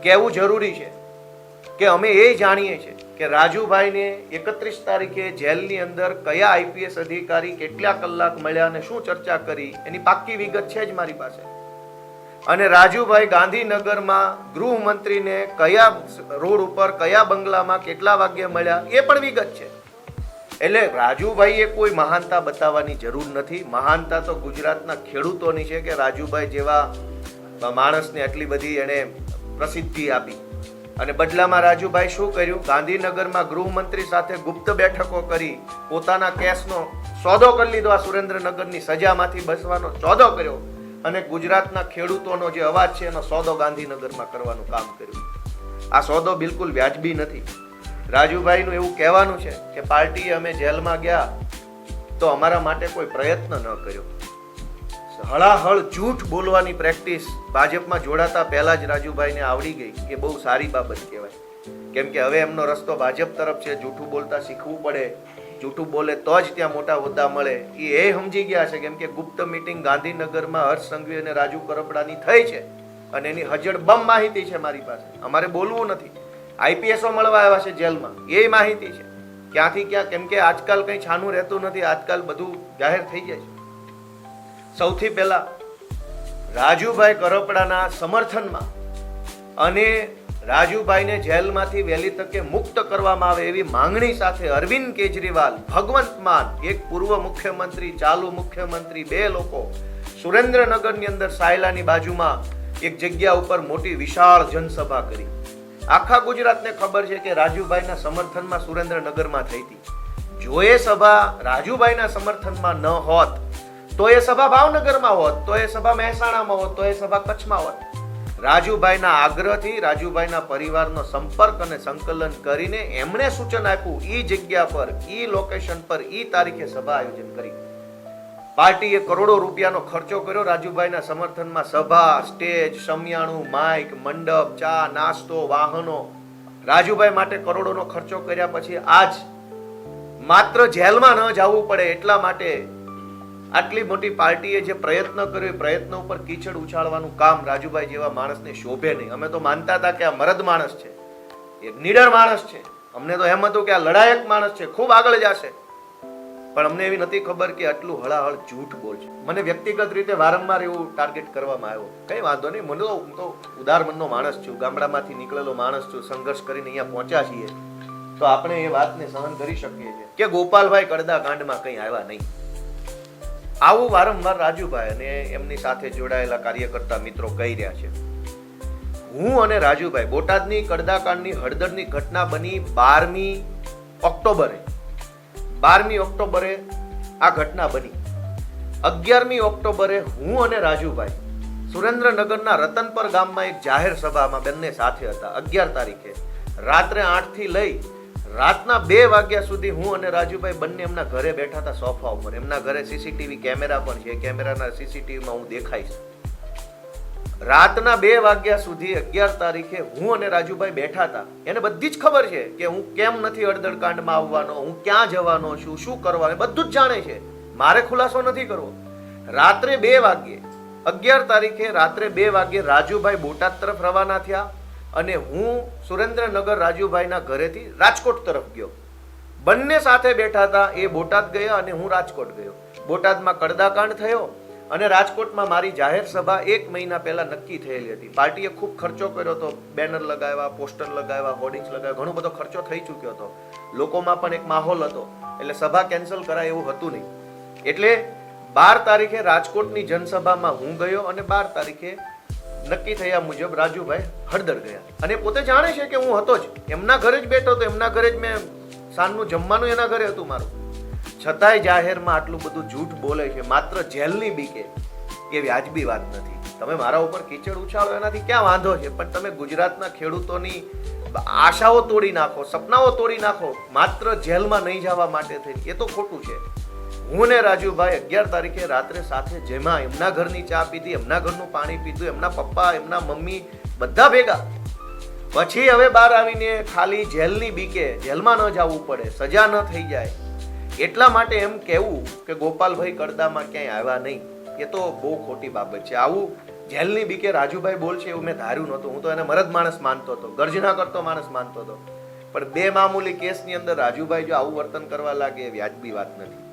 કહેવું જરૂરી છે કે અમે એ જાણીએ છીએ કે રાજુભાઈને 31 તારીખે જેલની અંદર કયા આઈપીએસ અધિકારી કેટલા કલાક મળ્યા અને શું ચર્ચા કરી એની પાક્કી વિગત છે જ મારી પાસે. અને રાજુભાઈ ગાંધીનગરમાં ગૃહમંત્રીને કયા રોડ ઉપર કયા બંગલામાં કેટલા વાગ્યે મળ્યા એ પણ વિગત છે. એટલે રાજુભાઈએ કોઈ મહાનતા બતાવવાની જરૂર નથી. મહાનતા તો ગુજરાતના ખેડૂતોની છે કે રાજુભાઈ જેવા માણસને આટલી બધી એને પ્રસિદ્ધિ આપી. અને બદલામાં રાજુભાઈ શું કર્યું? ગાંધીનગરમાં ગૃહમંત્રી સાથે ગુપ્ત બેઠકો કરી પોતાના કેસનો સોદો કરી લીધો. આ સુરેન્દ્રનગરની સજામાંથી બચવાનો સોદો કર્યો અને ગુજરાતના ખેડૂતોનો જે અવાજ છે એનો સોદો ગાંધીનગરમાં કરવાનું કામ કર્યું. આ સોદો બિલકુલ વ્યાજબી નથી. રાજુભાઈનું એવું કહેવાનું છે કે પાર્ટીએ અમે જેલમાં ગયા તો અમારા માટે કોઈ પ્રયત્ન ન કર્યો. હળાહળ જૂઠ બોલવાની પ્રેક્ટિસ ભાજપમાં જોડાતા પહેલા જ રાજુભાઈને આવડી ગઈ એ બહુ સારી બાબત કહેવાય. કેમ કે હવે એમનો રસ્તો ભાજપ તરફ છે. જૂઠું બોલતા શીખવું પડે. જૂઠું બોલે તો જ ત્યાં મોટા હોદ્દા મળે એ સમજી ગયા છે. કેમ કે ગુપ્ત મીટિંગ ગાંધીનગરમાં હર્ષ સંઘવી અને રાજુ કરપડાની થઈ છે અને એની હજડ બમ માહિતી છે મારી પાસે. અમારે બોલવું નથી. આઈપીએસઓ મળવા આવ્યા છે જેલમાં એ માહિતી છે. ક્યાંથી ક્યાં, કેમ કે આજકાલ કંઈ છાનું રહેતું નથી. આજકાલ બધું જાહેર થઈ જાય છે. સૌથી પહેલા રાજુભાઈ કરપડાના સમર્થનમાં અને રાજુભાઈને જેલમાંથી વહેલી તકે મુક્ત કરવામાં આવે એવી માંગણી સાથે અરવિંદ કેજરીવાલ, ભગવંત માન, એક પૂર્વ મુખ્યમંત્રી, ચાલુ મુખ્યમંત્રી, બે લોકો સુરેન્દ્રનગરની અંદર સાયલાની બાજુમાં એક જગ્યા ઉપર મોટી વિશાળ જનસભા કરી. આખા ગુજરાતને ખબર છે કે રાજુભાઈના સમર્થનમાં સુરેન્દ્રનગરમાં થઈ હતી. જો એ સભા રાજુભાઈના સમર્થનમાં ન હોત તો એ સભા ભાવનગરમાં હોત, તો એ સભા મહેસાણામાં હોત, તો એ સભા કચ્છમાં હોત. રાજુભાઈના આગ્રહથી રાજુભાઈના પરિવારનો સંપર્ક અને સંકલન કરીને એમણે સૂચન આપ્યું ઈ જગ્યા પર, ઈ લોકેશન પર, ઈ તારીખે સભા આયોજન કરી. પાર્ટીએ કરોડો રૂપિયાનો ખર્ચો કર્યો રાજુભાઈના સમર્થનમાં. સભા, સ્ટેજ, શમિયાણું, માઇક, મંડપ, ચા, નાસ્તો, વાહનો. રાજુભાઈ માટે કરોડોનો ખર્ચો કર્યા પછી આજ માત્ર જેલમાં ન જવું પડે એટલા માટે આટલી મોટી પાર્ટીએ જે પ્રયત્ન કર્યો એ પ્રયત્ન ઉપર કીચડ ઉછાળવાનું કામ રાજુભાઈ જેવા માણસને શોભે નહીં. અમે તો માનતા હતા કે આ મરદ માણસ છે, એક નીડર માણસ છે. અમને તો એમ હતું કે આ લડાયક માણસ છે, ખૂબ આગળ જશે. પણ અમને એવી નથી ખબર કે આટલું હળાહળ જૂઠ બોલશે. મને વ્યક્તિગત રીતે વારંવાર એવું ટાર્ગેટ કરવામાં આવ્યો. કઈ વાંધો નહીં, મને તો ઉદાર મનનો માણસ છું, ગામડામાંથી નીકળેલો માણસ છું, સંઘર્ષ કરીને અહીંયા પહોંચ્યા છીએ તો આપણે એ વાતને સહન કરી શકીએ છીએ કે ગોપાલભાઈ કડદા કાંડમાં કંઈ આવ્યા નહીં. આવું વારંવાર રાજુભાઈ અને એમની સાથે જોડાયેલા કાર્યકર્તા મિત્રો કહી રહ્યા છે. હું અને રાજુભાઈ બોટાદની કડદાકાંડની હળદરની ઘટના બની 12મી ઓક્ટોબરે આ ઘટના બની. 11મી ઓક્ટોબરે હું અને રાજુભાઈ સુરેન્દ્રનગરના રતનપર ગામમાં એક જાહેર સભામાં બંને સાથે હતા. 11 તારીખે રાત્રે 8 થી લઈ રાતના 2 વાગ્યા સુધી હું અને રાજુભાઈ બંને એમના ઘરે બેઠા હતા સોફા ઉપર. એમના ઘરે સીસીટીવી કેમેરા પણ છે. કેમેરાના સીસીટીવીમાં હું દેખાઈશ. રાતના 2 વાગ્યા સુધી 11 તારીખે હું અને રાજુભાઈ બેઠા હતા. એને બધી જ ખબર છે કે હું કેમ નથી હળદરકાંડમાં આવવાનો, હું ક્યાં જવાનો છું, શું કરવાનું, બધું જ જાણે છે. મારે ખુલાસો નથી કરવો. રાત્રે 2 વાગ્યે 11 તારીખે રાત્રે 2 વાગ્યે રાજુભાઈ બોટાદ તરફ રવાના થયા અને હું સુરેન્દ્રનગર રાજુભાઈના ઘરેથી રાજકોટ તરફ ગયો. બંને સાથે બેઠા હતા. એ બોટાદ ગયા અને હું રાજકોટ ગયો. બોટાદમાં કડદાકાંડ થયો અને રાજકોટમાં મારી જાહેર સભા 1 મહિના પહેલા નક્કી થયેલી હતી. પાર્ટીએ ખૂબ ખર્ચો કર્યો હતો. બેનર લગાવ્યા, પોસ્ટર લગાવ્યા, હોર્ડિંગ્સ લગાવ્યા, ઘણો બધો ખર્ચો થઈ ચૂક્યો હતો. લોકોમાં પણ એક માહોલ હતો. એટલે સભા કેન્સલ કરાય એવું હતું નહીં. એટલે 12 તારીખે રાજકોટની જનસભામાં હું ગયો અને 12 તારીખે નક્કી થયા મુજબ રાજુભાઈ હળદર ગયા. અને પોતે જાણે છે કે હું હતો જ એમના ઘરે જ બેઠો હતો. એમના ઘરે જ મેં સાંજનું જમવાનું એના ઘરે હતું મારું. છતાંય જાહેરમાં આટલું બધું જૂઠ બોલે છે માત્ર જેલની બીકે. એ વ્યાજબી વાત નથી. તમે મારા ઉપર કીચડ ઉછાળો એનાથી ક્યાં વાંધો છે, પણ તમે ગુજરાતના ખેડૂતોની આશાઓ તોડી નાખો, સપનાઓ તોડી નાખો માત્ર જેલમાં નહીં જવા માટે થઈ. એ તો ખોટું છે. હું ને રાજુભાઈ 11 તારીખે રાત્રે સાથે જેમાં એમના ઘરની ચા પીધી, એમના ઘરનું પાણી પીધું, એમના પપ્પા, એમના મમ્મી બધા ભેગા. પછી હવે બહાર આવીને ખાલી જેલની બીકે, જેલમાં ન જવું પડે, સજા ન થઈ જાય એટલા માટે એમ કહેવું કે ગોપાલભાઈ કડદામાં ક્યાંય આવ્યા નહીં, એ તો બહુ ખોટી બાબત છે. આવું જેલની બીકે રાજુભાઈ બોલશે એવું મેં ધાર્યું નહોતું. હું તો એને મરદ માણસ માનતો હતો, ગર્જના કરતો માણસ માનતો હતો. પણ બે મામૂલી કેસની અંદર રાજુભાઈ જો આવું વર્તન કરવા લાગે એ વ્યાજબી વાત નથી.